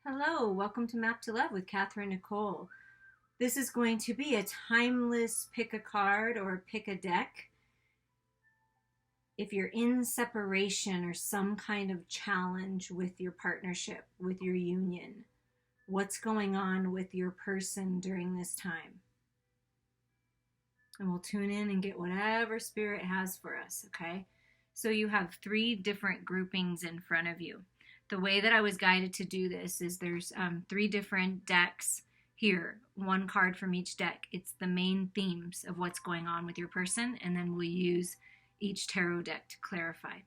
Hello, welcome to Map to Love with Katherine Nichole. This is going to be a timeless pick a card or pick a deck. If you're in separation or some kind of challenge with your partnership, with your union, what's going on with your person during this time? And we'll tune in and get whatever spirit has for us, okay? So you have three different groupings in front of you. The way that I was guided to do this is there's three different decks here, one card from each deck. It's the main themes of what's going on with your person, and then we'll use each tarot deck to clarify.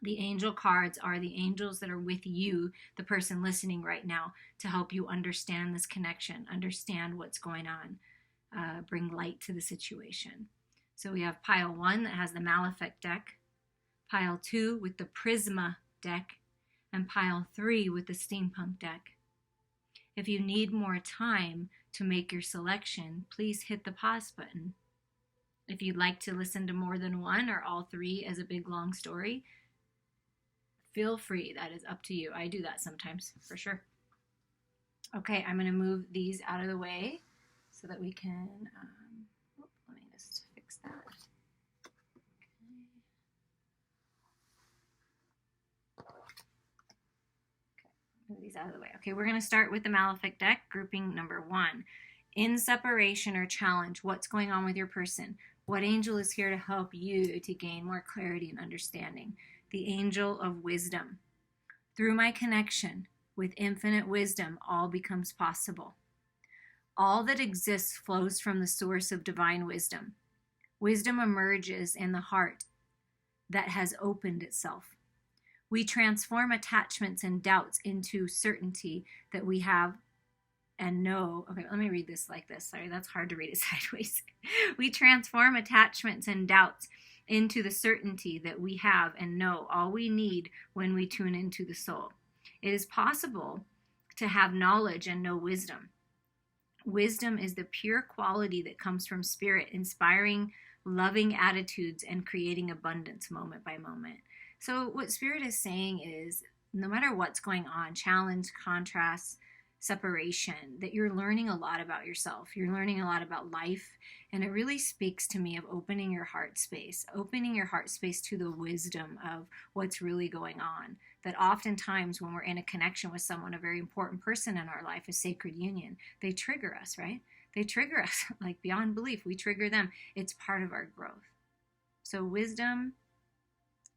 The angel cards are the angels that are with you, the person listening right now, to help you understand this connection, understand what's going on, bring light to the situation. So we have pile 1 that has the Malefic deck, pile 2 with the Prisma deck, and pile 3 with the Steampunk deck. If you need more time to make your selection, please hit the pause button. If you'd like to listen to more than one or all three as a big long story, feel free. That is up to you. I do that sometimes, for sure. Okay, I'm going to move these out of the way so that we can, let me just fix that. Move these out of the way. Okay, we're going to start with the Malefic deck, grouping number 1. In separation or challenge, what's going on with your person? What angel is here to help you to gain more clarity and understanding? The angel of wisdom. Through my connection with infinite wisdom, all becomes possible. All that exists flows from the source of divine wisdom. Wisdom emerges in the heart that has opened itself. We transform attachments and doubts into certainty that we have and know. Okay, let me read this like this. Sorry, that's hard to read it sideways. We transform attachments and doubts into the certainty that we have and know all we need when we tune into the soul. It is possible to have knowledge and know wisdom. Wisdom is the pure quality that comes from spirit, inspiring loving attitudes and creating abundance moment by moment. So what Spirit is saying is, no matter what's going on, challenge, contrast, separation, that you're learning a lot about yourself. You're learning a lot about life. And it really speaks to me of opening your heart space to the wisdom of what's really going on. That oftentimes when we're in a connection with someone, a very important person in our life, a sacred union, they trigger us, right? They trigger us like beyond belief. We trigger them. It's part of our growth. So wisdom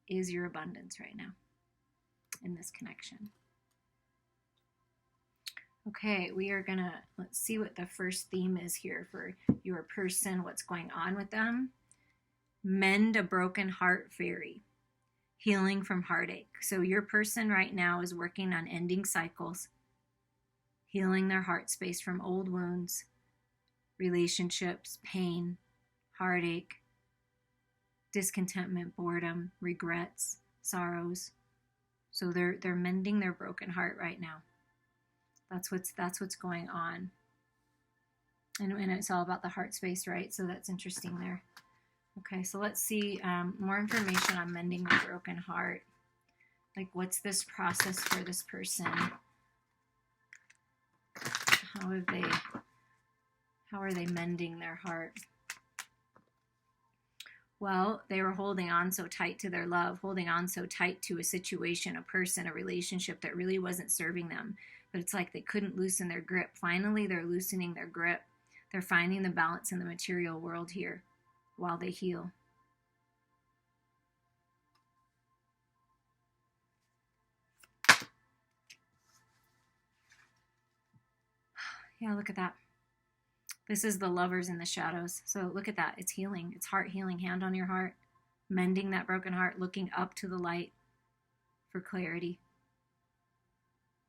is your abundance right now in this connection. Okay, we are gonna, let's see what the first theme is here for your person, what's going on with them. Mend a broken heart fairy, healing from heartache. So your person right now is working on ending cycles, healing their heart space from old wounds, relationships, pain, heartache, discontentment, boredom, regrets, sorrows. So they're mending their broken heart right now. That's what's going on. And it's all about the heart space, right? So that's interesting there. Okay, so let's see more information on mending the broken heart. Like, what's this process for this person? How are they mending their heart? Well, they were holding on so tight to their love, holding on so tight to a situation, a person, a relationship that really wasn't serving them. But it's like they couldn't loosen their grip. Finally, they're loosening their grip. They're finding the balance in the material world here while they heal. Yeah, look at that. This is the lovers in the shadows. So look at that. It's healing. It's heart healing. Hand on your heart. Mending that broken heart. Looking up to the light for clarity.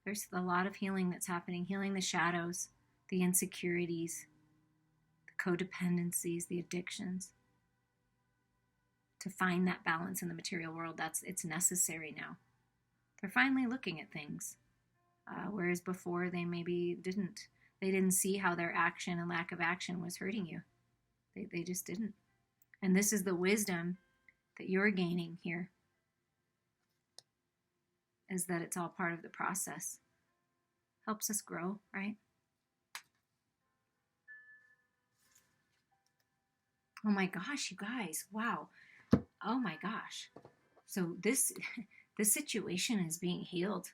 There's a lot of healing that's happening. Healing the shadows, the insecurities, the codependencies, the addictions. To find that balance in the material world, it's necessary now. They're finally looking at things. Whereas before they maybe didn't. They didn't see how their action and lack of action was hurting you. They just didn't. And this is the wisdom that you're gaining here, is that it's all part of the process. Helps us grow, right? Oh my gosh, you guys. Wow. Oh my gosh. So this situation is being healed.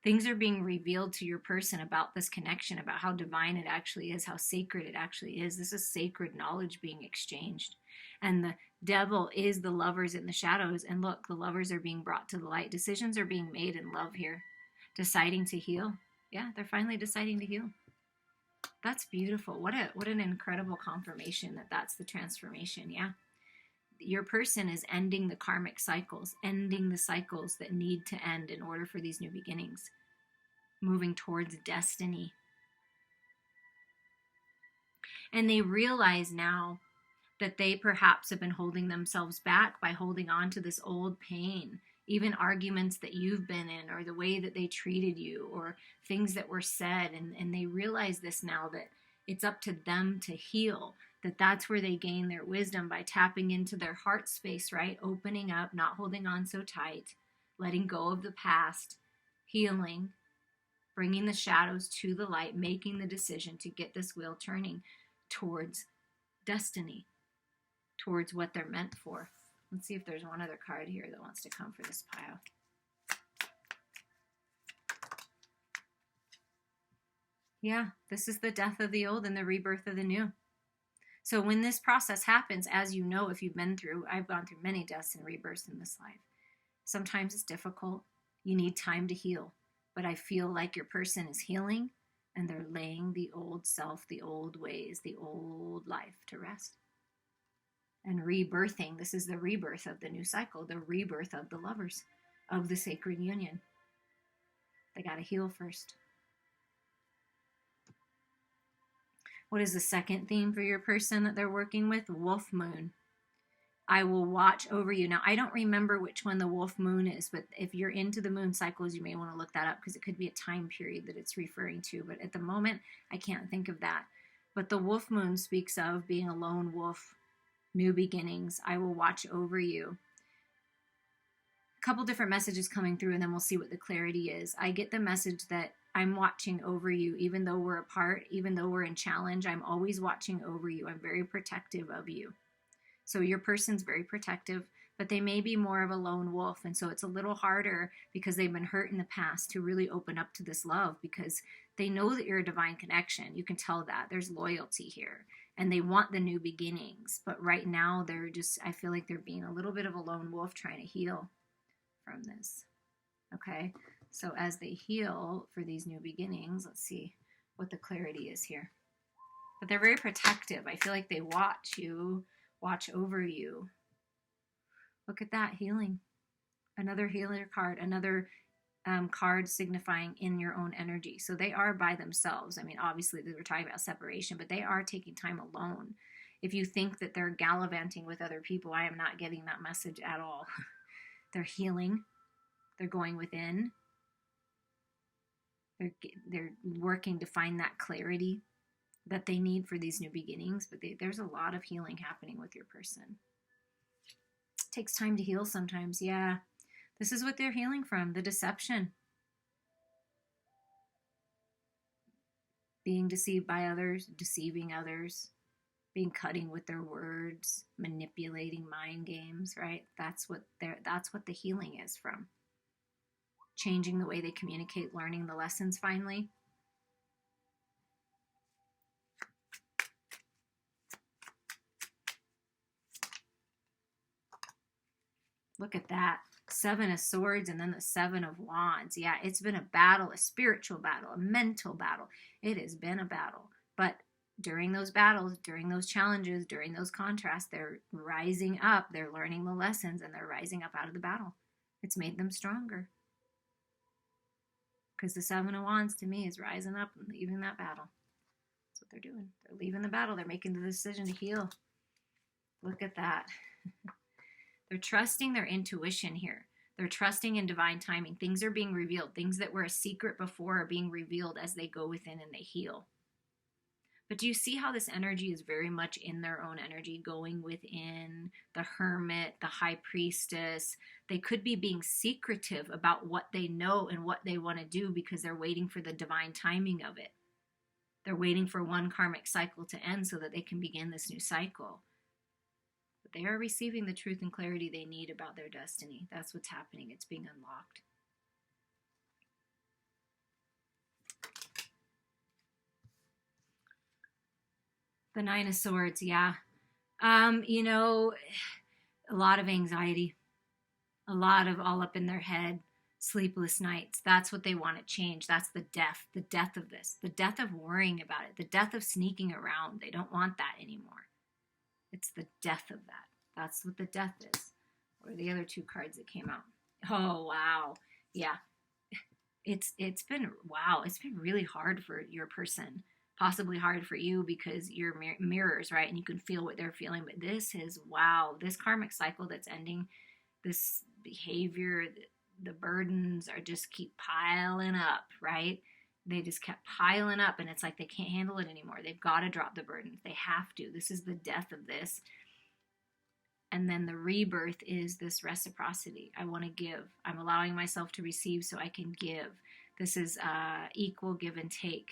Things are being revealed to your person about this connection, about how divine it actually is, how sacred it actually is. This is sacred knowledge being exchanged. And the devil is the lovers in the shadows. And look, the lovers are being brought to the light. Decisions are being made in love here. Deciding to heal. Yeah, they're finally deciding to heal. That's beautiful. What an incredible confirmation that that's the transformation. Yeah. Your person is ending the karmic cycles, ending the cycles that need to end in order for these new beginnings, moving towards destiny. And they realize now that they perhaps have been holding themselves back by holding on to this old pain, even arguments that you've been in, or the way that they treated you, or things that were said. And they realize this now, that it's up to them to heal, that that's where they gain their wisdom, by tapping into their heart space, right? Opening up, not holding on so tight, letting go of the past, healing, bringing the shadows to the light, making the decision to get this wheel turning towards destiny, towards what they're meant for. Let's see if there's one other card here that wants to come for this pile. Yeah, this is the death of the old and the rebirth of the new. So when this process happens, as you know, if you've been through, I've gone through many deaths and rebirths in this life. Sometimes it's difficult. You need time to heal. But I feel like your person is healing, and they're laying the old self, the old ways, the old life to rest. And rebirthing, this is the rebirth of the new cycle, the rebirth of the lovers, of the sacred union. They got to heal first. What is the second theme for your person that they're working with? Wolf moon. I will watch over you. Now, I don't remember which one the wolf moon is, but if you're into the moon cycles, you may want to look that up, because it could be a time period that it's referring to. But at the moment, I can't think of that. But the wolf moon speaks of being a lone wolf, new beginnings. I will watch over you. A couple different messages coming through, and then we'll see what the clarity is. I get the message that I'm watching over you, even though we're apart, even though we're in challenge. I'm always watching over you. I'm very protective of you. So your person's very protective, but they may be more of a lone wolf. And so it's a little harder, because they've been hurt in the past, to really open up to this love, because they know that you're a divine connection. You can tell that there's loyalty here, and they want the new beginnings. But right now they're just, I feel like they're being a little bit of a lone wolf trying to heal from this. Okay. So as they heal for these new beginnings, let's see what the clarity is here. But they're very protective. I feel like they watch you, watch over you. Look at that, healing. Another healer card, another card signifying in your own energy. So they are by themselves. I mean, obviously we're talking about separation, but they are taking time alone. If you think that they're gallivanting with other people, I am not getting that message at all. They're healing. They're going within. They're working to find that clarity that they need for these new beginnings, but there's a lot of healing happening with your person. It takes time to heal sometimes, yeah. This is what they're healing from, the deception. Being deceived by others, deceiving others, being cutting with their words, manipulating mind games, right? That's what the healing is from. Changing the way they communicate, learning the lessons finally. Look at that. 7 of Swords and then the 7 of Wands. Yeah, it's been a battle, a spiritual battle, a mental battle. It has been a battle. But during those battles, during those challenges, during those contrasts, they're rising up. They're learning the lessons, and they're rising up out of the battle. It's made them stronger. Because the 7 of Wands, to me, is rising up and leaving that battle. That's what they're doing. They're leaving the battle. They're making the decision to heal. Look at that. They're trusting their intuition here. They're trusting in divine timing. Things are being revealed. Things that were a secret before are being revealed as they go within and they heal. But do you see how this energy is very much in their own energy, going within the hermit, the high priestess? They could be being secretive about what they know and what they want to do because they're waiting for the divine timing of it. They're waiting for one karmic cycle to end so that they can begin this new cycle. But they are receiving the truth and clarity they need about their destiny. That's what's happening. It's being unlocked. The Nine of Swords, yeah. You know, a lot of anxiety, a lot of all up in their head, sleepless nights. That's what they want to change. That's the death of this, the death of worrying about it, the death of sneaking around. They don't want that anymore. It's the death of that. That's what the death is. What are the other two cards that came out? Oh, wow. Yeah. It's been, wow, it's been really hard for your person. Possibly hard for you because you're mirrors, right? And you can feel what they're feeling. But this is, wow, this karmic cycle that's ending, this behavior, the burdens are just keep piling up, right? They just kept piling up, and it's like they can't handle it anymore. They've got to drop the burdens. They have to. This is the death of this. And then the rebirth is this reciprocity. I want to give. I'm allowing myself to receive so I can give. This is equal give and take.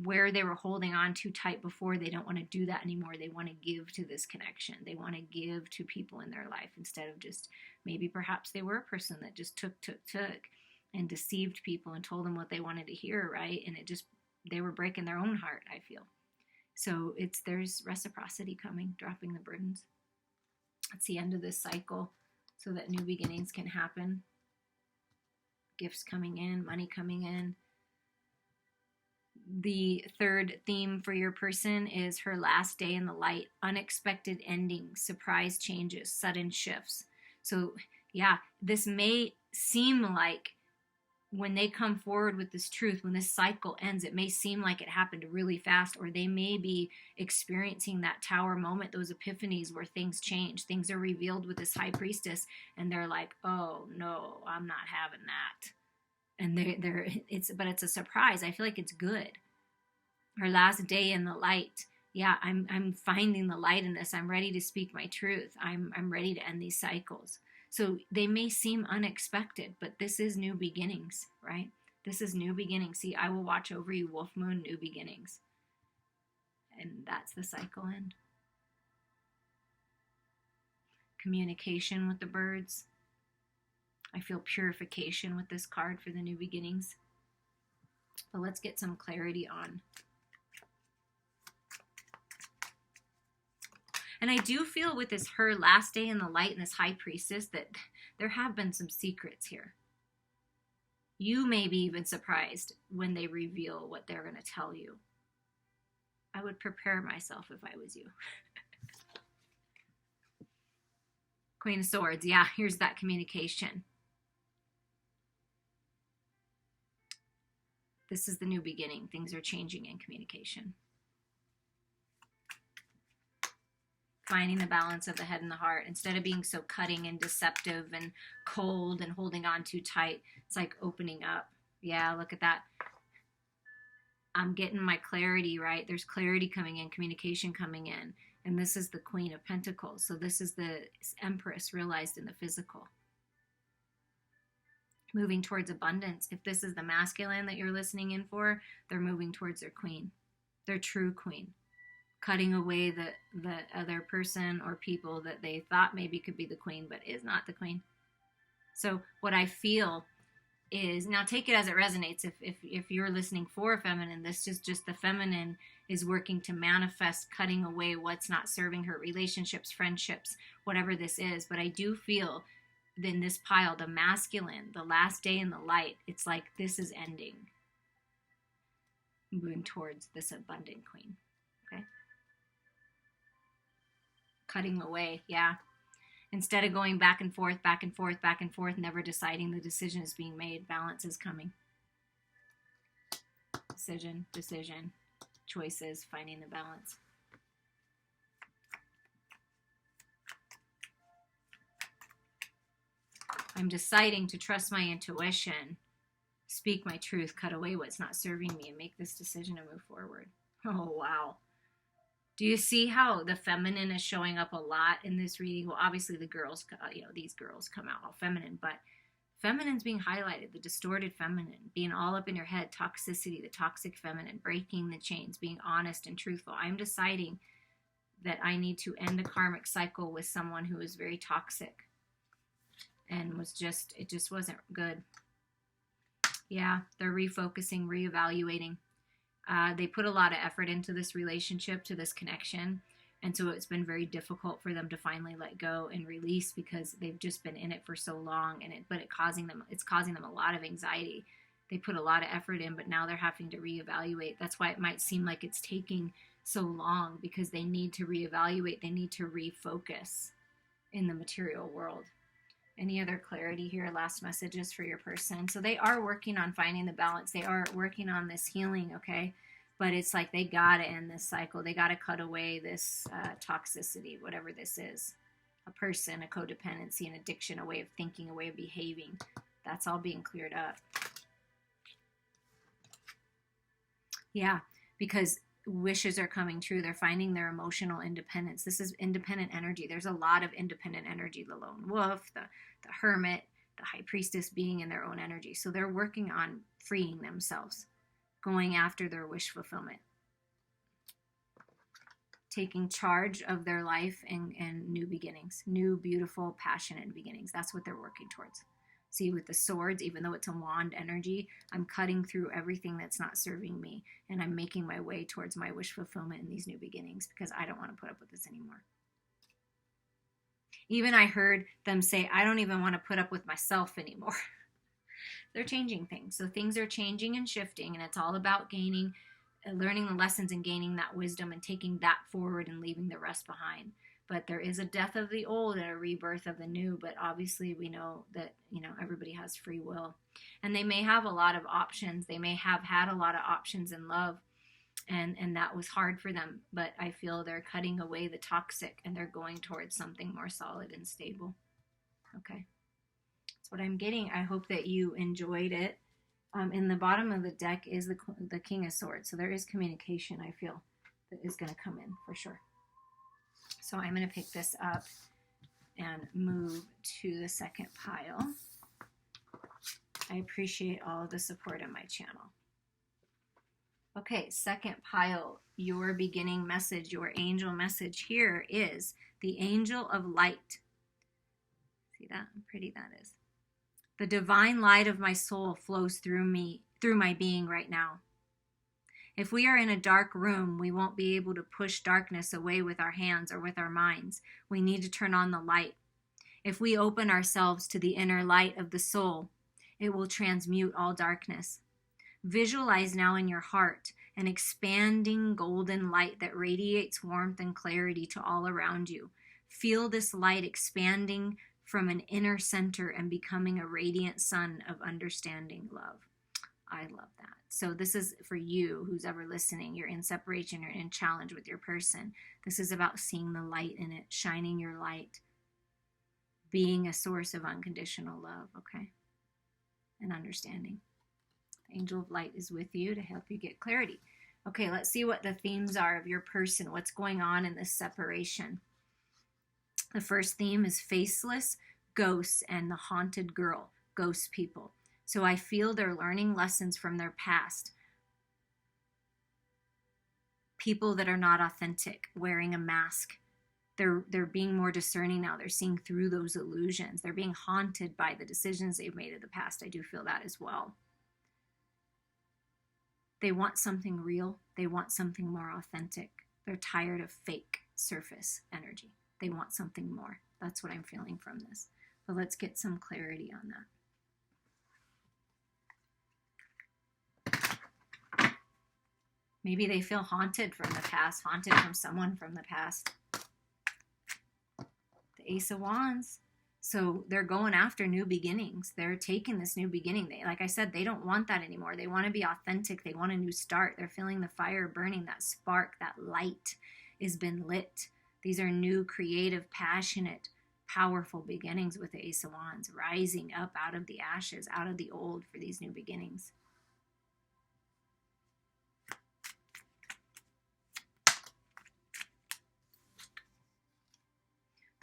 Where they were holding on too tight before, they don't want to do that anymore. They want to give to this connection. They want to give to people in their life instead of just, maybe perhaps they were a person that just took and deceived people and told them what they wanted to hear, right? And it just, they were breaking their own heart, I feel. So there's reciprocity coming, dropping the burdens. It's the end of this cycle so that new beginnings can happen. Gifts coming in, money coming in. The third theme for your person is her last day in the light, unexpected endings, surprise changes, sudden shifts. So yeah, this may seem like when they come forward with this truth, when this cycle ends, it may seem like it happened really fast, or they may be experiencing that tower moment, those epiphanies where things change, things are revealed with this high priestess, and they're like, oh no, I'm not having that. And it's a surprise. I feel like it's good. Her last day in the light. Yeah, I'm finding the light in this. I'm ready to speak my truth. I'm ready to end these cycles. So they may seem unexpected, but this is new beginnings, right? This is new beginnings. See, I will watch over you, Wolf Moon, new beginnings. And that's the cycle end. Communication with the birds. I feel purification with this card for the new beginnings. But let's get some clarity on. And I do feel with this her last day in the light and this high priestess that there have been some secrets here. You may be even surprised when they reveal what they're going to tell you. I would prepare myself if I was you. Queen of Swords. Yeah, here's that communication. This is the new beginning. Things are changing in communication. Finding the balance of the head and the heart. Instead of being so cutting and deceptive and cold and holding on too tight, it's like opening up. Yeah, look at that. I'm getting my clarity, right? There's clarity coming in, communication coming in. And this is the Queen of Pentacles. So this is the Empress realized in the physical. Moving towards abundance. If this is the masculine that you're listening in for, they're moving towards their queen, their true queen. Cutting away the other person or people that they thought maybe could be the queen, but is not the queen. So what I feel is, now take it as it resonates. If you're listening for a feminine, this is just the feminine is working to manifest cutting away what's not serving her, relationships, friendships, whatever this is. But I do feel in this pile, the masculine, the last day in the light, it's like this is ending. Moving towards this abundant queen. Okay. Cutting away, yeah. Instead of going back and forth, back and forth, back and forth, never deciding, the decision is being made. Balance is coming. Decision, choices, finding the balance. I'm deciding to trust my intuition, speak my truth, cut away what's not serving me, and make this decision to move forward. Oh, wow. Do you see how the feminine is showing up a lot in this reading? Well, obviously the girls, these girls come out all feminine, but feminine's being highlighted, the distorted feminine, being all up in your head, toxicity, the toxic feminine, breaking the chains, being honest and truthful. I'm deciding that I need to end a karmic cycle with someone who is very toxic and it just wasn't good. Yeah, they're refocusing, reevaluating. They put a lot of effort into this relationship, to this connection. And so it's been very difficult for them to finally let go and release, because they've just been in it for so long, it's causing them a lot of anxiety. They put a lot of effort in, but now they're having to reevaluate. That's why it might seem like it's taking so long, because they need to reevaluate. They need to refocus in the material world. Any other clarity here? Last messages for your person. So they are working on finding the balance. They are working on this healing, okay? But it's like they got to end this cycle. They got to cut away this toxicity, whatever this is. A person, a codependency, an addiction, a way of thinking, a way of behaving. That's all being cleared up. Yeah, because wishes are coming true. They're finding their emotional independence. This is independent energy. There's a lot of independent energy. The lone wolf, the hermit, the high priestess being in their own energy. So they're working on freeing themselves, going after their wish fulfillment, taking charge of their life and new beginnings, new, beautiful, passionate beginnings. That's what they're working towards. See, with the swords, even though it's a wand energy, I'm cutting through everything that's not serving me, and I'm making my way towards my wish fulfillment in these new beginnings, because I don't want to put up with this anymore. Even I heard them say, I don't even want to put up with myself anymore. They're changing things. So things are changing and shifting, and it's all about learning the lessons and gaining that wisdom and taking that forward and leaving the rest behind. But there is a death of the old and a rebirth of the new. But obviously we know that, everybody has free will. And they may have a lot of options. They may have had a lot of options in love. And that was hard for them. But I feel they're cutting away the toxic, and they're going towards something more solid and stable. Okay. That's what I'm getting. I hope that you enjoyed it. In the bottom of the deck is the King of Swords. So there is communication, I feel, that is going to come in for sure. So I'm going to pick this up and move to the second pile. I appreciate all of the support on my channel. Okay, second pile, your beginning message, your angel message here is the Angel of Light. See that? How pretty that is. The divine light of my soul flows through me, through my being right now. If we are in a dark room, we won't be able to push darkness away with our hands or with our minds. We need to turn on the light. If we open ourselves to the inner light of the soul, it will transmute all darkness. Visualize now in your heart an expanding golden light that radiates warmth and clarity to all around you. Feel this light expanding from an inner center and becoming a radiant sun of understanding love. I love that. So this is for you who's ever listening. You're in separation, you're in challenge with your person. This is about seeing the light in it, shining your light, being a source of unconditional love, okay? And understanding. The Angel of Light is with you to help you get clarity. Okay, let's see what the themes are of your person. What's going on in this separation? The first theme is faceless, ghosts, and the haunted girl, ghost people. So I feel they're learning lessons from their past. People that are not authentic, wearing a mask. They're being more discerning now. They're seeing through those illusions. They're being haunted by the decisions they've made in the past. I do feel that as well. They want something real. They want something more authentic. They're tired of fake surface energy. They want something more. That's what I'm feeling from this. But let's get some clarity on that. Maybe they feel haunted from the past, haunted from someone from the past. The Ace of Wands. So they're going after new beginnings. They're taking this new beginning. Like I said, they don't want that anymore. They want to be authentic. They want a new start. They're feeling the fire burning, that spark, that light has been lit. These are new, creative, passionate, powerful beginnings with the Ace of Wands, rising up out of the ashes, out of the old for these new beginnings.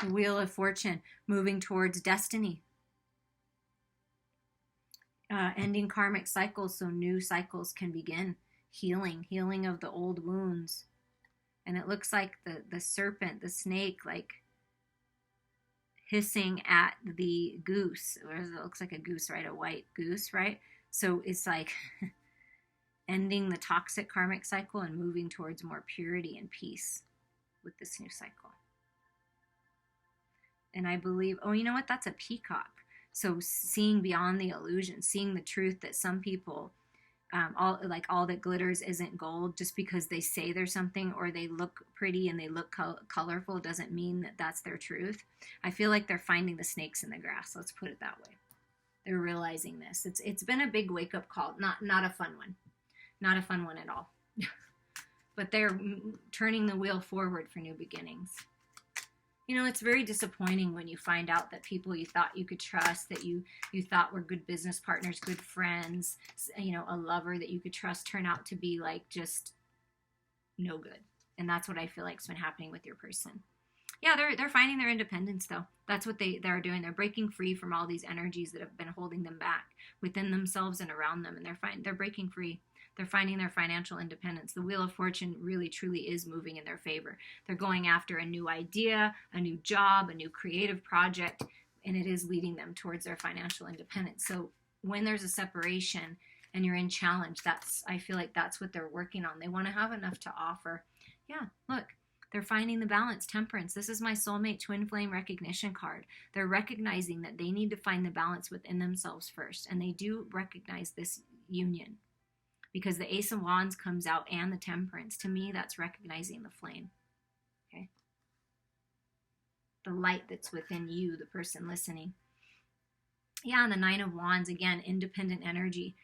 The Wheel of Fortune, moving towards destiny. Ending karmic cycles so new cycles can begin. Healing of the old wounds. And it looks like the serpent, the snake, like hissing at the goose. Or it looks like a goose, right? A white goose, right? So it's like ending the toxic karmic cycle and moving towards more purity and peace with this new cycle. And I believe, oh, you know what? That's a peacock. So seeing beyond the illusion, seeing the truth that some people, all that glitters isn't gold. Just because they say there's something or they look pretty and they look colorful doesn't mean that that's their truth. I feel like they're finding the snakes in the grass. Let's put it that way. They're realizing this. It's been a big wake up call. Not a fun one. Not a fun one at all. But they're turning the wheel forward for new beginnings. You know, it's very disappointing when you find out that people you thought you could trust, that you thought were good business partners, good friends, you know, a lover that you could trust, turn out to be like just no good. And that's what I feel like has been happening with your person. Yeah, they're finding their independence though. That's what they're doing. They're breaking free from all these energies that have been holding them back within themselves and around them, and they're breaking free. They're finding their financial independence. The Wheel of Fortune really, truly is moving in their favor. They're going after a new idea, a new job, a new creative project, and it is leading them towards their financial independence. So when there's a separation and you're in challenge, I feel like that's what they're working on. They want to have enough to offer. Yeah, look, they're finding the balance, temperance. This is my soulmate twin flame recognition card. They're recognizing that they need to find the balance within themselves first, and they do recognize this union. Because the Ace of Wands comes out and the Temperance. To me, that's recognizing the flame. Okay? The light that's within you, the person listening. Yeah, and the Nine of Wands, again, independent energy.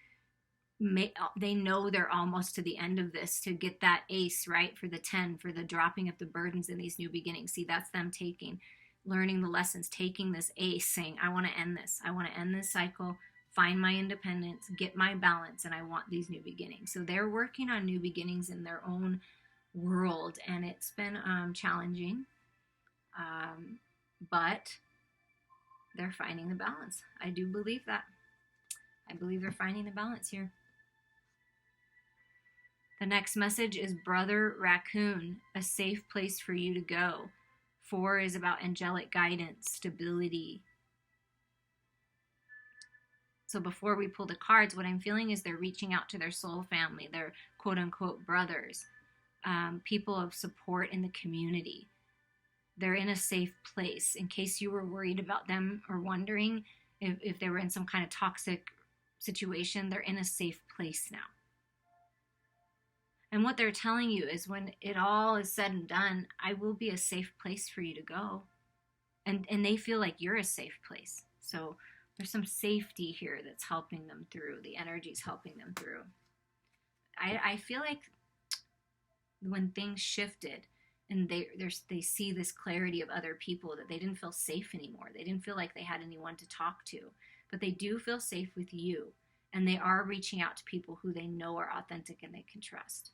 They know they're almost to the end of this to get that ace, right? For the 10, for the dropping of the burdens in these new beginnings. See, that's them learning the lessons, taking this ace, saying, I want to end this. I want to end this cycle. Find my independence, get my balance, and I want these new beginnings. So they're working on new beginnings in their own world, and it's been challenging, but they're finding the balance. I do believe that. I believe they're finding the balance here. The next message is Brother Raccoon, a safe place for you to go. 4 is about angelic guidance, stability. So before we pull the cards, what I'm feeling is they're reaching out to their soul family, their quote-unquote brothers, people of support in the community. They're in a safe place. In case you were worried about them or wondering if they were in some kind of toxic situation, they're in a safe place now. And what they're telling you is when it all is said and done, I will be a safe place for you to go. And they feel like you're a safe place. So there's some safety here that's helping them through. The energy's helping them through. I feel like when things shifted and they see this clarity of other people, that they didn't feel safe anymore. They didn't feel like they had anyone to talk to. But they do feel safe with you. And they are reaching out to people who they know are authentic and they can trust.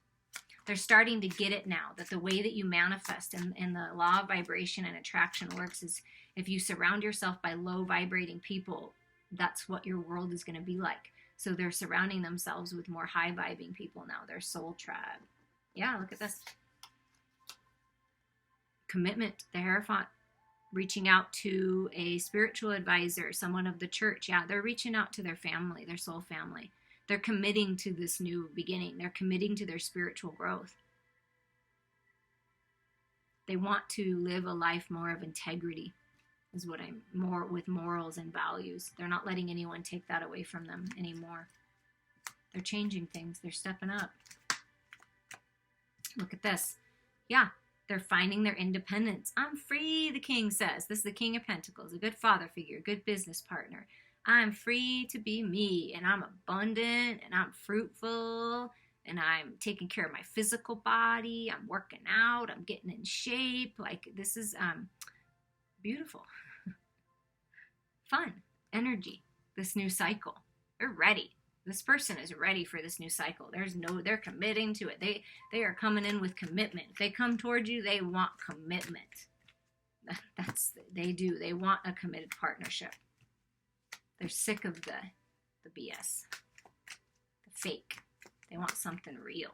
They're starting to get it now, that the way that you manifest and the law of vibration and attraction works is if you surround yourself by low vibrating people, that's what your world is going to be like. So they're surrounding themselves with more high vibing people now, their soul tribe. Yeah, look at this. Commitment, the Hierophant, reaching out to a spiritual advisor, someone of the church. Yeah, they're reaching out to their family, their soul family. They're committing to this new beginning. They're committing to their spiritual growth. They want to live a life more of integrity, is what I'm more with morals and values. They're not letting anyone take that away from them anymore. They're changing things. They're stepping up. Look at this. Yeah, they're finding their independence. I'm free, the king says. This is the King of Pentacles, a good father figure, good business partner. I'm free to be me, and I'm abundant, and I'm fruitful, and I'm taking care of my physical body. I'm working out. I'm getting in shape. Like, this is beautiful. Fun. Energy. This new cycle. They're ready. This person is ready for this new cycle. They're committing to it. They are coming in with commitment. If they come towards you, they want commitment. They do. They want a committed partnership. They're sick of the BS, the fake. They want something real.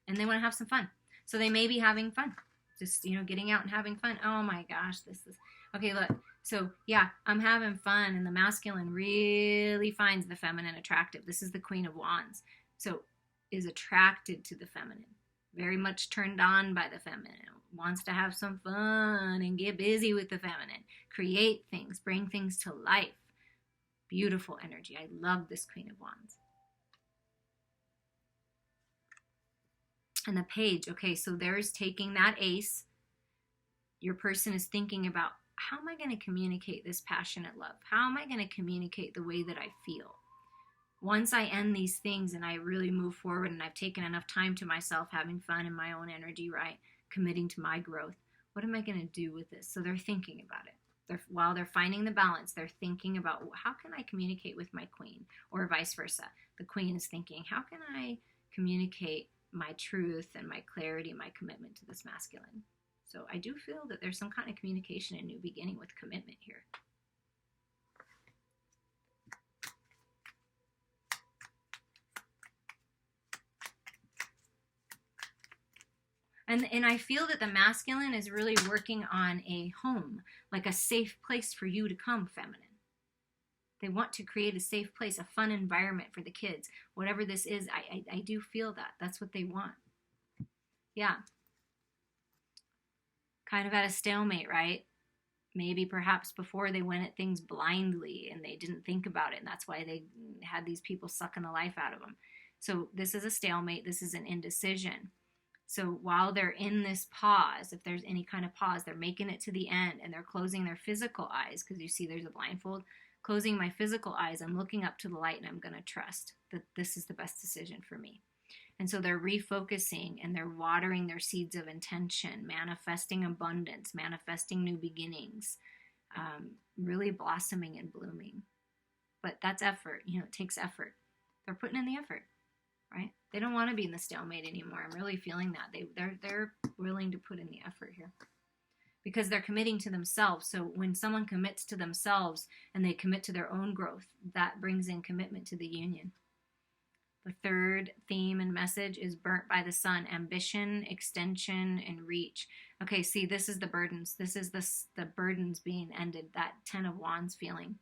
And they want to have some fun. So they may be having fun. Just, getting out and having fun. Oh my gosh, this is... Okay, look. So, yeah, I'm having fun, and the masculine really finds the feminine attractive. This is the Queen of Wands. So, is attracted to the feminine. Very much turned on by the feminine. Wants to have some fun and get busy with the feminine. Create things. Bring things to life. Beautiful energy. I love this Queen of Wands. And the Page. Okay, so there's taking that ace. Your person is thinking about, how am I going to communicate this passionate love? How am I going to communicate the way that I feel? Once I end these things and I really move forward and I've taken enough time to myself, having fun in my own energy, right? Committing to my growth. What am I going to do with this? So they're thinking about it. While they're finding the balance, they're thinking about, how can I communicate with my queen? Or vice versa. The queen is thinking, how can I communicate my truth and my clarity, my commitment to this masculine? So I do feel that there's some kind of communication and new beginning with commitment here. And I feel that the masculine is really working on a home, like a safe place for you to come, feminine. They want to create a safe place, a fun environment for the kids. Whatever this is, I do feel that. That's what they want. Yeah. Kind of at a stalemate, right? Maybe perhaps before they went at things blindly and they didn't think about it, and that's why they had these people sucking the life out of them. So this is a stalemate. This is an indecision. So while they're in this pause, if there's any kind of pause, they're making it to the end and they're closing their physical eyes, because you see there's a blindfold. Closing my physical eyes, I'm looking up to the light and I'm going to trust that this is the best decision for me. And so they're refocusing and they're watering their seeds of intention, manifesting abundance, manifesting new beginnings, really blossoming and blooming. But that's effort. It takes effort. They're putting in the effort, right? They don't want to be in the stalemate anymore. I'm really feeling that. They're willing to put in the effort here because they're committing to themselves. So when someone commits to themselves and they commit to their own growth, that brings in commitment to the union. The third theme and message is burnt by the sun, ambition, extension, and reach. Okay, see, this is the burdens. This is the burdens being ended, that 10 of Wands feeling,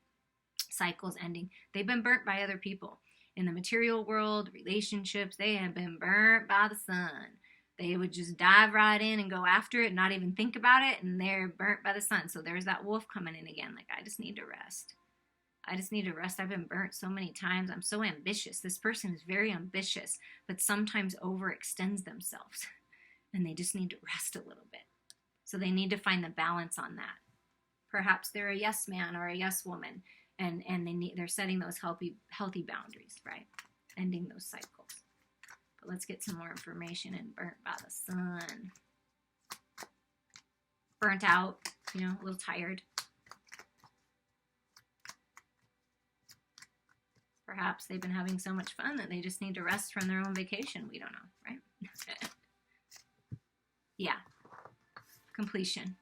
cycles ending. They've been burnt by other people. In the material world, relationships, they have been burnt by the sun. They would just dive right in and go after it, not even think about it, and they're burnt by the sun. So there's that wolf coming in again, like, I just need to rest. I just need to rest. I've been burnt so many times. I'm so ambitious. This person is very ambitious, but sometimes overextends themselves. And they just need to rest a little bit. So they need to find the balance on that. Perhaps they're a yes man or a yes woman, and they're setting those healthy boundaries, right? Ending those cycles. But let's get some more information. And burnt by the sun. Burnt out, a little tired. Perhaps they've been having so much fun that they just need to rest from their own vacation. We don't know, right? Yeah. Completion.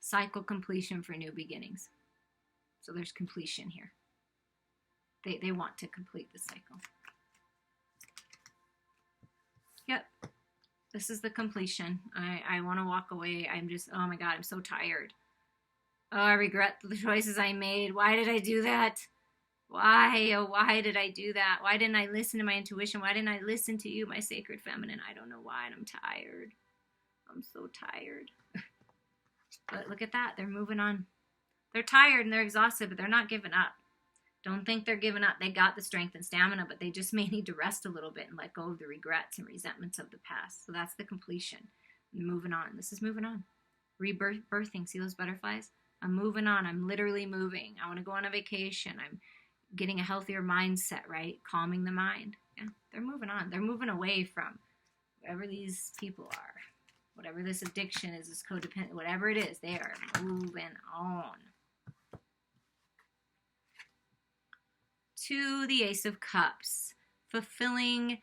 Cycle completion for new beginnings. So there's completion here. They want to complete the cycle. Yep. This is the completion. I want to walk away. I'm just, oh my God, I'm so tired. Oh, I regret the choices I made. Why did I do that? Why? Oh, why did I do that? Why didn't I listen to my intuition? Why didn't I listen to you, my sacred feminine? I don't know why, and I'm tired. I'm so tired. But look at that. They're moving on. They're tired and they're exhausted, but they're not giving up. Don't think they're giving up. They got the strength and stamina, but they just may need to rest a little bit and let go of the regrets and resentments of the past. So that's the completion. Moving on. This is moving on. Rebirthing. See those butterflies? I'm moving on. I'm literally moving. I want to go on a vacation. I'm getting a healthier mindset, right? Calming the mind. Yeah, they're moving on. They're moving away from whatever these people are. Whatever this addiction is, this codependent, whatever it is, they are moving on. To the Ace of Cups. Fulfilling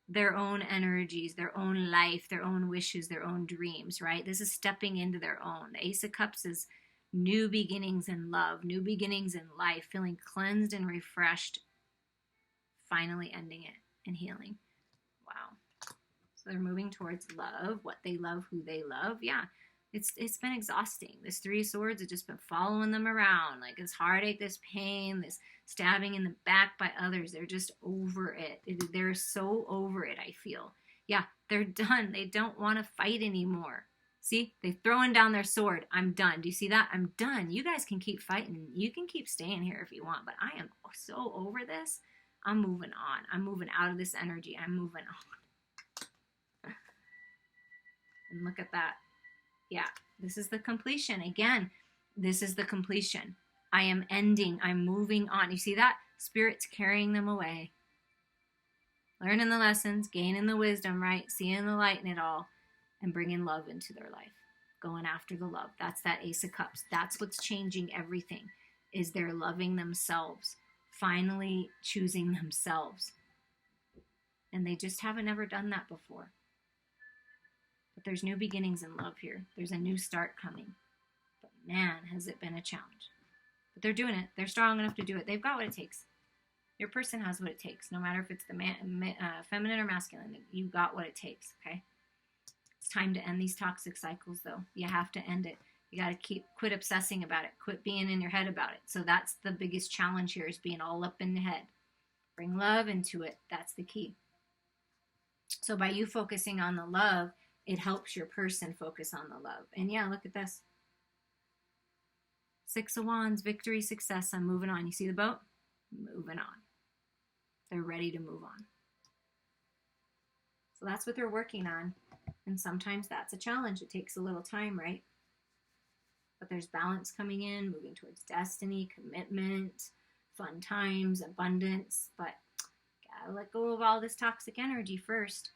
their own energies, their own life, their own wishes, their own dreams, right? This is stepping into their own. The Ace of Cups is new beginnings in love, new beginnings in life, feeling cleansed and refreshed, finally ending it and healing. Wow. So they're moving towards love, what they love, who they love. Yeah, it's been exhausting. This Three of Swords has just been following them around. Like this heartache, this pain, this stabbing in the back by others. They're just over it. They're so over it, I feel. Yeah, they're done. They don't want to fight anymore. See, they're throwing down their sword. I'm done. Do you see that? I'm done. You guys can keep fighting. You can keep staying here if you want, but I am so over this. I'm moving on. I'm moving out of this energy. I'm moving on. And look at that. Yeah, this is the completion. Again, this is the completion. I am ending. I'm moving on. You see that? Spirit's carrying them away. Learning the lessons, gaining the wisdom, right? Seeing the light in it all, and bringing love into their life. Going after the love. That's that Ace of Cups. That's what's changing everything, is they're loving themselves. Finally choosing themselves. And they just haven't ever done that before. But there's new beginnings in love here. There's a new start coming. But man, has it been a challenge. But they're doing it. They're strong enough to do it. They've got what it takes. Your person has what it takes. No matter if it's the feminine or masculine, you got what it takes, okay? It's time to end these toxic cycles, though. You have to end it. You got to quit obsessing about it. Quit being in your head about it. So that's the biggest challenge here, is being all up in the head. Bring love into it. That's the key. So by you focusing on the love, it helps your person focus on the love. And yeah, look at this. Six of Wands, victory, success. I'm moving on. You see the boat? Moving on. They're ready to move on. So that's what they're working on. And sometimes that's a challenge. It takes a little time, right? But there's balance coming in, moving towards destiny, commitment, fun times, abundance. But gotta let go of all this toxic energy first.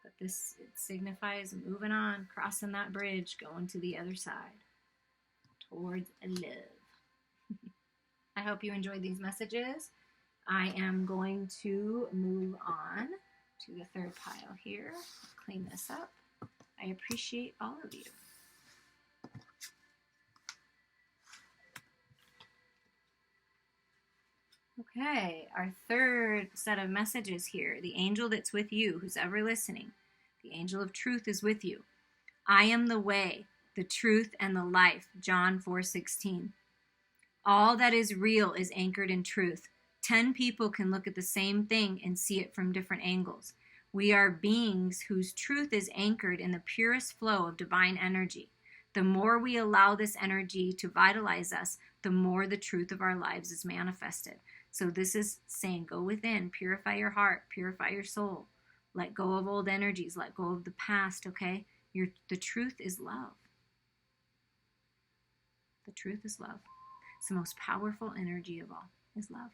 But this, it signifies moving on, crossing that bridge, going to the other side, towards love. I hope you enjoyed these messages. I am going to move on to the third pile here. Clean this up. I appreciate all of you. Okay, our third set of messages here. The angel that's with you, who's ever listening. The angel of truth is with you. I am the way, the truth, and the life. John 4:16. All that is real is anchored in truth. 10 people can look at the same thing and see it from different angles. We are beings whose truth is anchored in the purest flow of divine energy. The more we allow this energy to vitalize us, the more the truth of our lives is manifested. So this is saying, go within, purify your heart, purify your soul. Let go of old energies, let go of the past, okay? The truth is love. The truth is love. It's the most powerful energy of all, is love.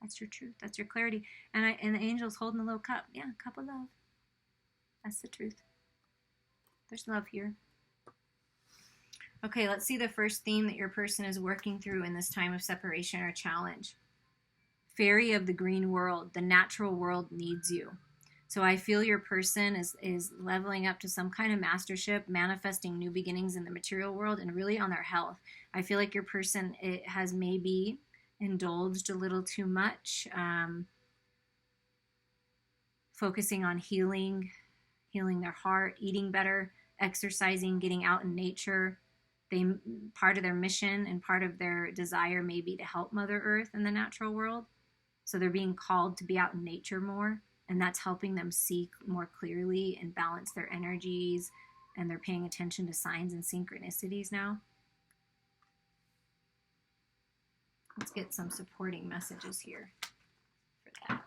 That's your truth. That's your clarity. And the angel's holding a little cup. Yeah, cup of love. That's the truth. There's love here. Okay, let's see the first theme that your person is working through in this time of separation or challenge. Fairy of the green world. The natural world needs you. So I feel your person is leveling up to some kind of mastership, manifesting new beginnings in the material world, and really on their health. I feel like your person has maybe indulged a little too much, focusing on healing their heart, eating better, exercising, getting out in nature. Part of their mission and part of their desire may be to help Mother Earth in the natural world. So they're being called to be out in nature more, and that's helping them see more clearly and balance their energies, and they're paying attention to signs and synchronicities now. Let's get some supporting messages here for that.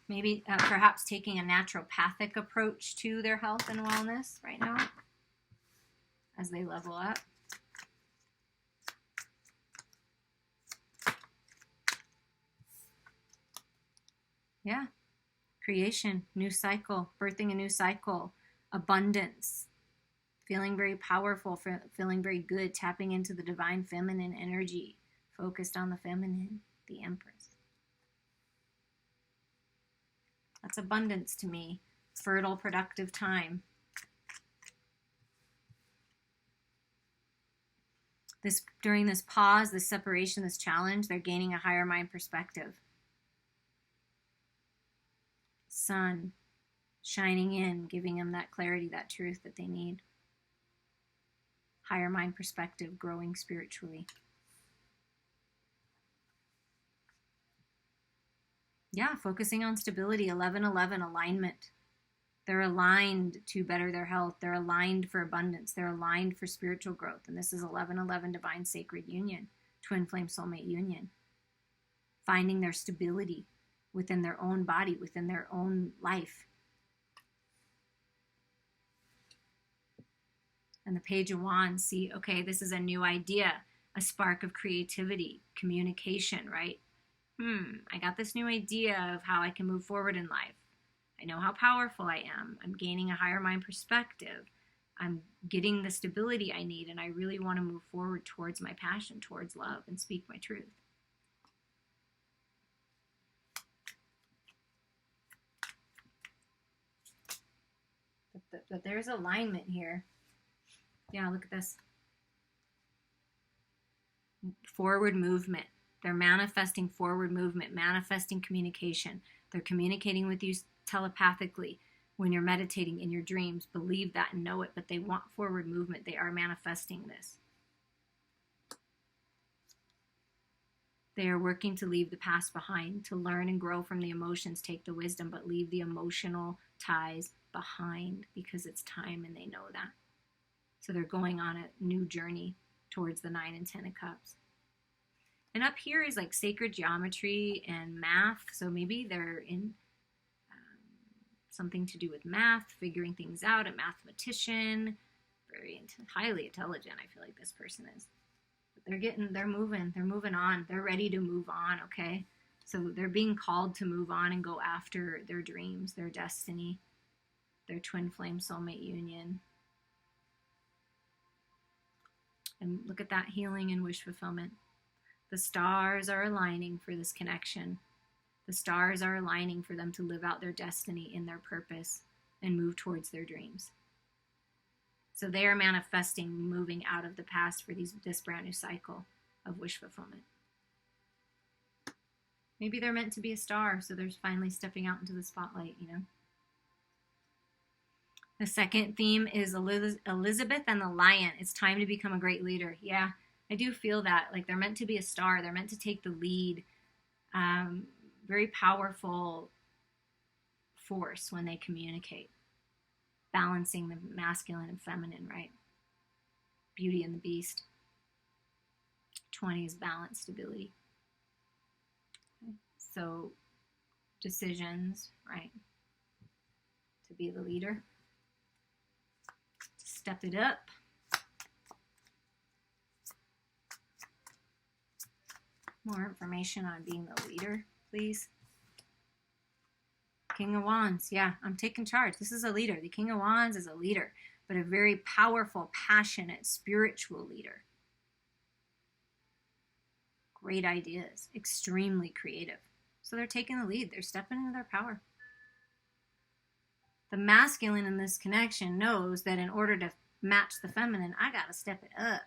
Maybe perhaps taking a naturopathic approach to their health and wellness right now as they level up. Yeah. Creation, new cycle, birthing a new cycle, abundance, feeling very powerful, feeling very good, tapping into the divine feminine energy, focused on the feminine, the Empress. That's abundance to me. Fertile, productive time. During this pause, this separation, this challenge, they're gaining a higher mind perspective. Sun shining in, giving them that clarity, that truth that they need. Higher mind perspective, growing spiritually. Yeah, focusing on stability, 11-11, alignment. They're aligned to better their health. They're aligned for abundance. They're aligned for spiritual growth. And this is 11-11, divine sacred union, twin flame soulmate union. Finding their stability within their own body, within their own life. And the Page of Wands, see, okay, this is a new idea, a spark of creativity, communication, right? I got this new idea of how I can move forward in life. I know how powerful I am. I'm gaining a higher mind perspective. I'm getting the stability I need, and I really want to move forward towards my passion, towards love, and speak my truth. But there's alignment here. Yeah, look at this. Forward movement. They're manifesting forward movement, manifesting communication. They're communicating with you telepathically when you're meditating in your dreams. Believe that and know it, but they want forward movement. They are manifesting this. They are working to leave the past behind, to learn and grow from the emotions, take the wisdom, but leave the emotional ties behind because it's time and they know that. So they're going on a new journey towards the 9 and 10 of Cups. And up here is like sacred geometry and math. So maybe they're in something to do with math, figuring things out, a mathematician, very highly intelligent, I feel like this person is. But they're moving on. They're ready to move on, okay? So they're being called to move on and go after their dreams, their destiny, their twin flame soulmate union. And look at that healing and wish fulfillment. The stars are aligning for this connection. The stars are aligning for them to live out their destiny in their purpose and move towards their dreams. So they are manifesting, moving out of the past for this brand new cycle of wish fulfillment. Maybe they're meant to be a star, so they're finally stepping out into the spotlight, you know. The second theme is Elizabeth and the Lion. It's time to become a great leader. Yeah, I do feel that. Like they're meant to be a star. They're meant to take the lead. Very powerful force when they communicate. Balancing the masculine and feminine, right? Beauty and the Beast. 20 is balance, stability. Okay. So decisions, right? To be the leader. Step it up. More information on being the leader, please. King of Wands. Yeah, I'm taking charge. This is a leader. The King of Wands is a leader, but a very powerful, passionate, spiritual leader. Great ideas. Extremely creative. So they're taking the lead. They're stepping into their power. The masculine in this connection knows that in order to match the feminine, I got to step it up.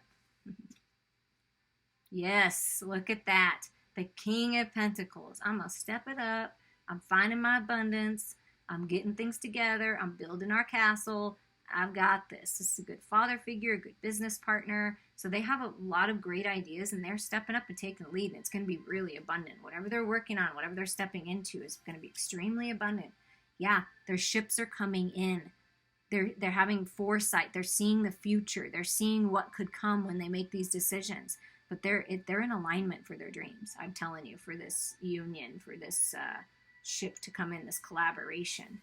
Yes, look at that. The King of Pentacles. I'm going to step it up. I'm finding my abundance. I'm getting things together. I'm building our castle. I've got this. This is a good father figure, a good business partner. So they have a lot of great ideas, and they're stepping up and taking the lead, and it's going to be really abundant. Whatever they're working on, whatever they're stepping into is going to be extremely abundant. Yeah, their ships are coming in. They're having foresight. They're seeing the future. They're seeing what could come when they make these decisions. But they're in alignment for their dreams. I'm telling you, for this union, for this ship to come in, this collaboration.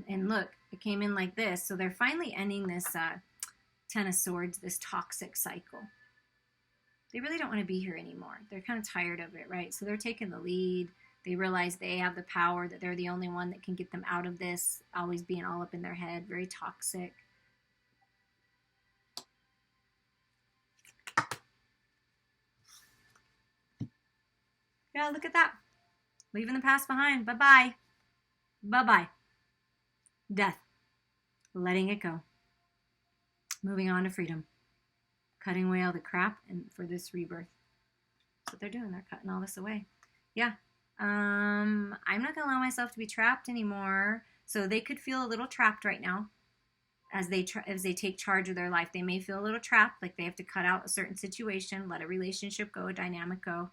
And look, it came in like this. So they're finally ending this 10 of Swords, this toxic cycle. They really don't want to be here anymore. They're kind of tired of it, right? So they're taking the lead. They realize they have the power, that they're the only one that can get them out of this, always being all up in their head, very toxic. Yeah, look at that. Leaving the past behind. Bye-bye. Bye-bye. Death. Letting it go. Moving on to freedom. Cutting away all the crap and for this rebirth. That's what they're doing. They're cutting all this away. Yeah. I'm not going to allow myself to be trapped anymore. So they could feel a little trapped right now. As they take charge of their life, they may feel a little trapped, like they have to cut out a certain situation, let a relationship go, a dynamic go.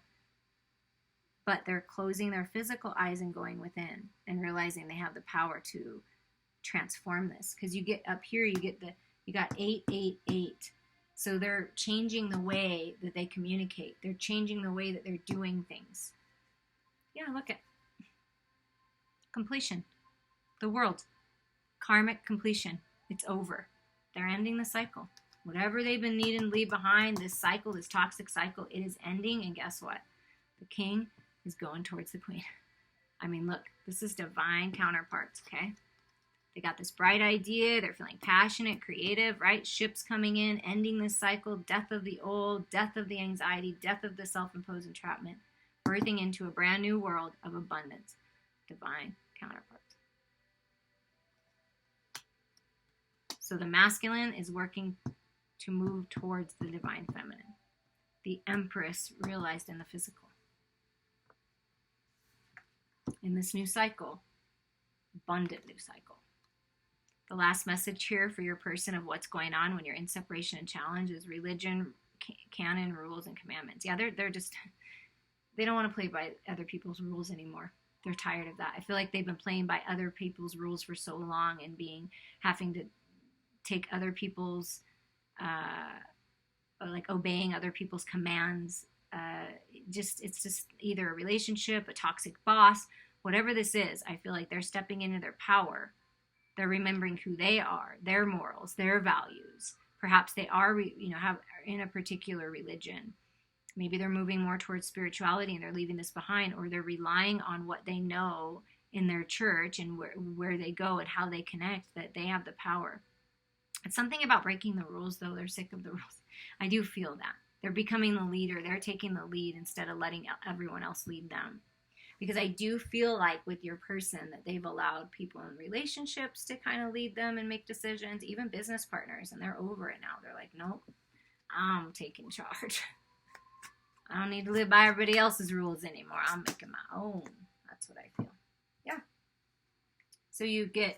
But they're closing their physical eyes and going within and realizing they have the power to transform this. Because you get up here, you got 888. So they're changing the way that they communicate. They're changing the way that they're doing things. Yeah, look at completion. The world. Karmic completion. It's over. They're ending the cycle. Whatever they've been needing to leave behind, this cycle, this toxic cycle, it is ending. And guess what? The king is going towards the queen. I mean, look, this is divine counterparts, okay? They got this bright idea. They're feeling passionate, creative, right? Ships coming in, ending this cycle, death of the old, death of the anxiety, death of the self-imposed entrapment, birthing into a brand new world of abundance. Divine counterparts. So the masculine is working to move towards the divine feminine. The Empress realized in the physical. In this new cycle, abundant new cycle. The last message here for your person of what's going on when you're in separation and challenge is religion, canon, rules, and commandments. Yeah, they're just, they don't want to play by other people's rules anymore. They're tired of that. I feel like they've been playing by other people's rules for so long and having to take other people's, like obeying other people's commands. It's just either a relationship, a toxic boss, whatever this is. I feel like they're stepping into their power. They're remembering who they are, their morals, their values. Perhaps they are, have in a particular religion. Maybe they're moving more towards spirituality and they're leaving this behind, or they're relying on what they know in their church and where they go and how they connect, that they have the power. It's something about breaking the rules, though. They're sick of the rules. I do feel that. They're becoming the leader. They're taking the lead instead of letting everyone else lead them. Because I do feel like with your person that they've allowed people in relationships to kind of lead them and make decisions, even business partners, and they're over it now. They're like, nope, I'm taking charge. I don't need to live by everybody else's rules anymore. I'm making my own. That's what I feel. Yeah. So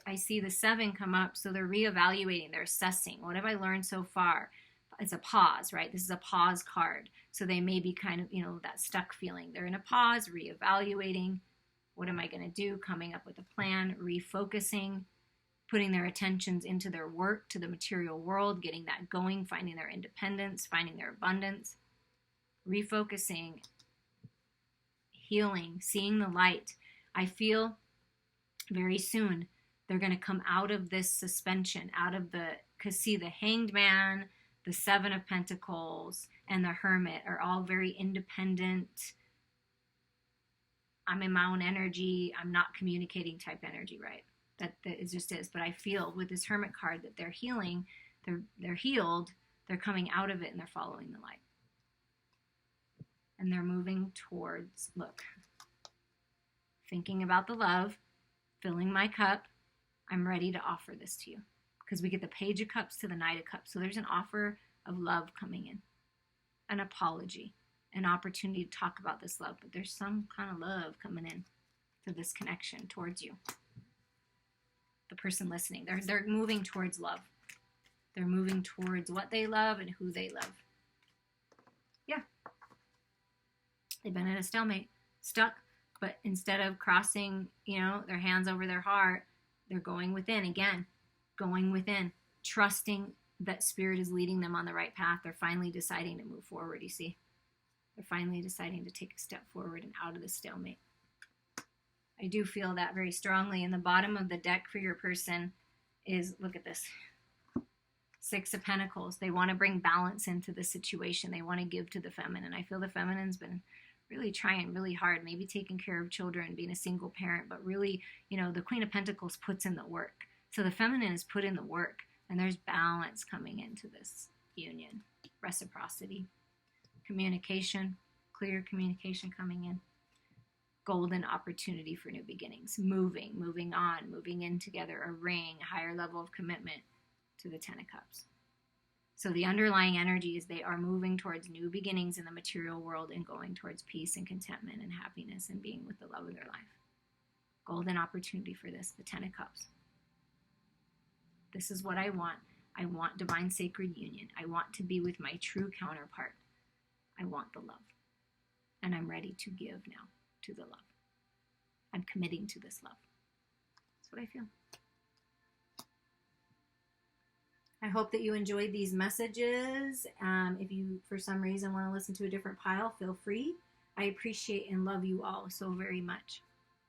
I see the 7 come up, so they're reevaluating, they're assessing. What have I learned so far? It's a pause, right? This is a pause card. So they may be kind of, that stuck feeling. They're in a pause, reevaluating. What am I going to do? Coming up with a plan, refocusing, putting their attentions into their work, to the material world, getting that going, finding their independence, finding their abundance, refocusing, healing, seeing the light. I feel very soon they're going to come out of this suspension, because see, the Hanged Man, the 7 of Pentacles, and the Hermit are all very independent. I'm in my own energy. I'm not communicating type energy, right? That it just is. But I feel with this Hermit card that they're healing, they're healed, they're coming out of it, and they're following the light. And they're moving towards, look, thinking about the love, filling my cup. I'm ready to offer this to you. Because we get the Page of Cups to the Knight of Cups. So there's an offer of love coming in. An apology. An opportunity to talk about this love. But there's some kind of love coming in to this connection towards you. The person listening. They're moving towards love. They're moving towards what they love and who they love. Yeah. They've been at a stalemate. Stuck. But instead of crossing, their hands over their heart, they're going within again. Going within, trusting that Spirit is leading them on the right path. They're finally deciding to move forward, you see. They're finally deciding to take a step forward and out of the stalemate. I do feel that very strongly. In the bottom of the deck for your person is, look at this, 6 of Pentacles. They want to bring balance into the situation. They want to give to the feminine. I feel the feminine's been really trying really hard, maybe taking care of children, being a single parent, but really, the Queen of Pentacles puts in the work. So the feminine is put in the work, and there's balance coming into this union. Reciprocity, communication, clear communication coming in. golden opportunity for new beginnings, moving on, moving in together, a ring, a higher level of commitment to the Ten of Cups. So the underlying energy is they are moving towards new beginnings in the material world and going towards peace and contentment and happiness and being with the love of their life. Golden opportunity for this, the Ten of Cups. This is what I want. I want divine sacred union. I want to be with my true counterpart. I want the love. And I'm ready to give now to the love. I'm committing to this love. That's what I feel. I hope that you enjoyed these messages. If you, for some reason, want to listen to a different pile, feel free. I appreciate and love you all so very much.